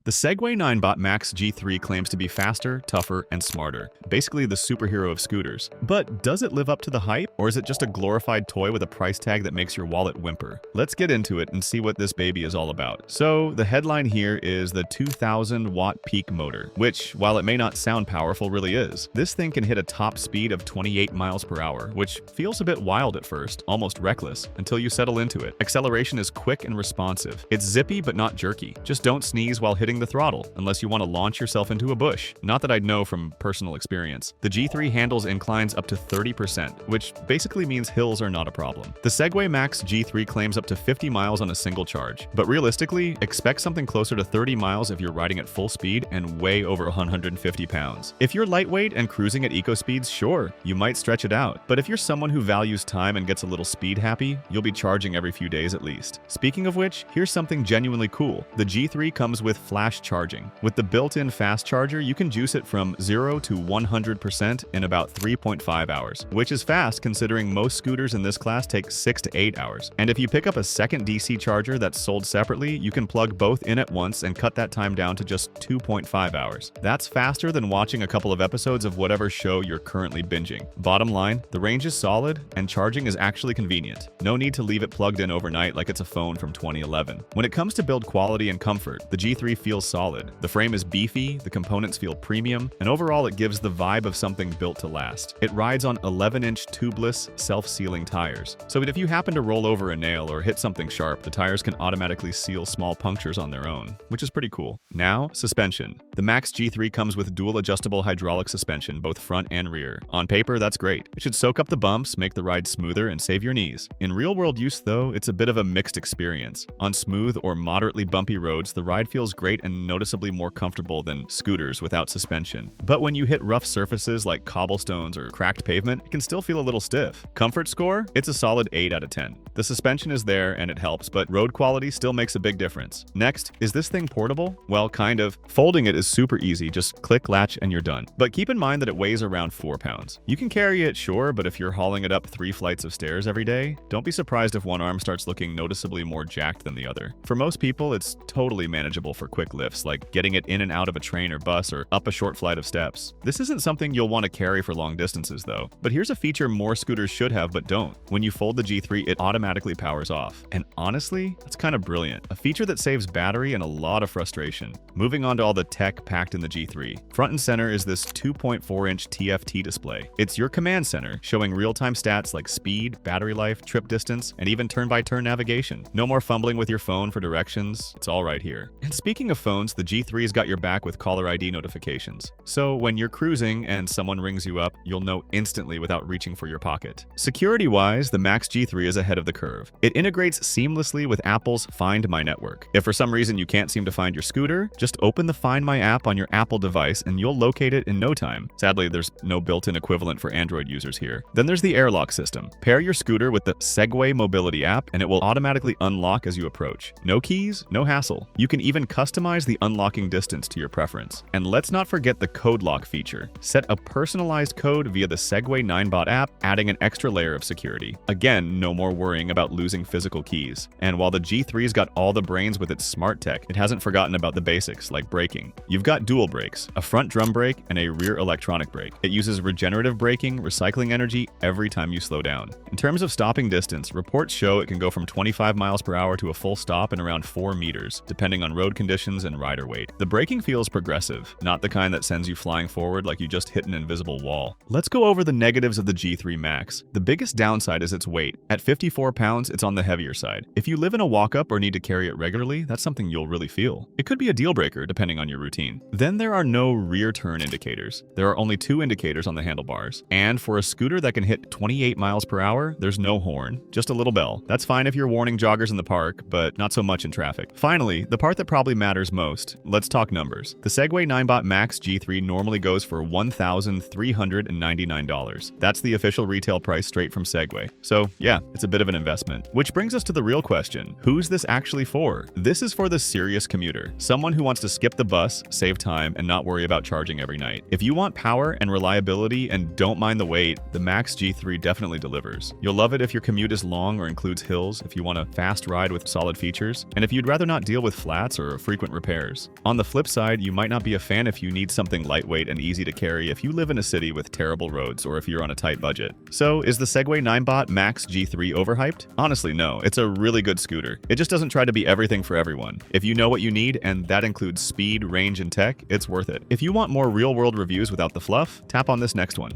The Segway Ninebot Max G3 claims to be faster, tougher, and smarter, basically the superhero of scooters. But does it live up to the hype, or is it just a glorified toy with a price tag that makes your wallet whimper? Let's get into it and see what this baby is all about. So, the headline here is the 2,000-watt peak motor, which, while it may not sound powerful, really is. This thing can hit a top speed of 28 miles per hour, which feels a bit wild at first, almost reckless, until you settle into it. Acceleration is quick and responsive. It's zippy but not jerky. Just don't sneeze while hitting the throttle, unless you want to launch yourself into a bush. Not that I'd know from personal experience. The G3 handles inclines up to 30%, which basically means hills are not a problem. The Segway Max G3 claims up to 50 miles on a single charge, but realistically, expect something closer to 30 miles if you're riding at full speed and way over 150 pounds. If you're lightweight and cruising at eco speeds, sure, you might stretch it out. But if you're someone who values time and gets a little speed happy, you'll be charging every few days at least. Speaking of which, here's something genuinely cool. The G3 comes with flash charging. With the built-in fast charger, you can juice it from 0 to 100% in about 3.5 hours, which is fast considering most scooters in this class take 6 to 8 hours. And if you pick up a second DC charger that's sold separately, you can plug both in at once and cut that time down to just 2.5 hours. That's faster than watching a couple of episodes of whatever show you're currently binging. Bottom line, the range is solid and charging is actually convenient. No need to leave it plugged in overnight like it's a phone from 2011. When it comes to build quality and comfort, the G3 feels solid. The frame is beefy, the components feel premium, and overall it gives the vibe of something built to last. It rides on 11-inch tubeless, self-sealing tires, so that if you happen to roll over a nail or hit something sharp, the tires can automatically seal small punctures on their own, which is pretty cool. Now, suspension. The Max G3 comes with dual adjustable hydraulic suspension, both front and rear. On paper, that's great. It should soak up the bumps, make the ride smoother, and save your knees. In real-world use, though, it's a bit of a mixed experience. On smooth or moderately bumpy roads, the ride feels great and noticeably more comfortable than scooters without suspension. But when you hit rough surfaces like cobblestones or cracked pavement, it can still feel a little stiff. Comfort score? It's a solid 8 out of 10. The suspension is there and it helps, but road quality still makes a big difference. Next, is this thing portable? Well, kind of. Folding it is super easy, just click latch and you're done. But keep in mind that it weighs around 4 pounds. You can carry it, sure, but if you're hauling it up 3 flights of stairs every day, don't be surprised if one arm starts looking noticeably more jacked than the other. For most people, it's totally manageable for quick lifts, like getting it in and out of a train or bus or up a short flight of steps. This isn't something you'll want to carry for long distances, though. But here's a feature more scooters should have but don't. When you fold the G3, it automatically powers off. And honestly, that's kind of brilliant. A feature that saves battery and a lot of frustration. Moving on to all the tech packed in the G3. Front and center is this 2.4-inch TFT display. It's your command center, showing real-time stats like speed, battery life, trip distance, and even turn-by-turn navigation. No more fumbling with your phone for directions. It's all right here. And speaking of phones, the G3's got your back with caller ID notifications. So when you're cruising and someone rings you up, you'll know instantly without reaching for your pocket. Security-wise, the Max G3 is ahead of the curve. It integrates seamlessly with Apple's Find My network. If for some reason you can't seem to find your scooter, just open the Find My app on your Apple device and you'll locate it in no time. Sadly, there's no built-in equivalent for Android users here. Then there's the airlock system. Pair your scooter with the Segway mobility app and it will automatically unlock as you approach. No keys, no hassle. You can even customize the unlocking distance to your preference. And let's not forget the code lock feature. Set a personalized code via the Segway Ninebot app, adding an extra layer of security. Again, no more worrying about losing physical keys. And while the G3's got all the brains with its smart tech, it hasn't forgotten about the basics like braking. You've got dual brakes, a front drum brake and a rear electronic brake. It uses regenerative braking, recycling energy every time you slow down. In terms of stopping distance, reports show it can go from 25 miles per hour to a full stop in around 4 meters, depending on road conditions and rider weight. The braking feels progressive, not the kind that sends you flying forward like you just hit an invisible wall. Let's go over the negatives of the G3 Max. The biggest downside is its weight. At 54 pounds, it's on the heavier side. If you live in a walk-up or need to carry it regularly, that's something you'll really feel. It could be a deal breaker depending on your routine. Then there are no rear turn indicators. There are only 2 indicators on the handlebars. And for a scooter that can hit 28 miles per hour, there's no horn, just a little bell. That's fine if you're warning joggers in the park, but not so much in traffic. Finally, the part that probably matters most, let's talk numbers. The Segway Ninebot Max G3 normally goes for $1,399. That's the official retail price straight from Segway. So yeah, it's a bit of an investment. Which brings us to the real question. Who's this actually for? This is for the serious commuter. Someone who wants to skip the bus, save time, and not worry about charging every night. If you want power and reliability and don't mind the weight, the Max G3 definitely delivers. You'll love it if your commute is long or includes hills, if you want a fast ride with solid features, and if you'd rather not deal with flats or frequent repairs. On the flip side, you might not be a fan if you need something lightweight and easy to carry if you live in a city with terrible roads or if you're on a tight budget. So, is the Segway Ninebot Max G3 overhyped? Honestly, no. It's a really good scooter. It just doesn't try to be everything for everyone. If you know what you need, and that includes speed, range, and tech, it's worth it. If you want more real-world reviews without the fluff, tap on this next one.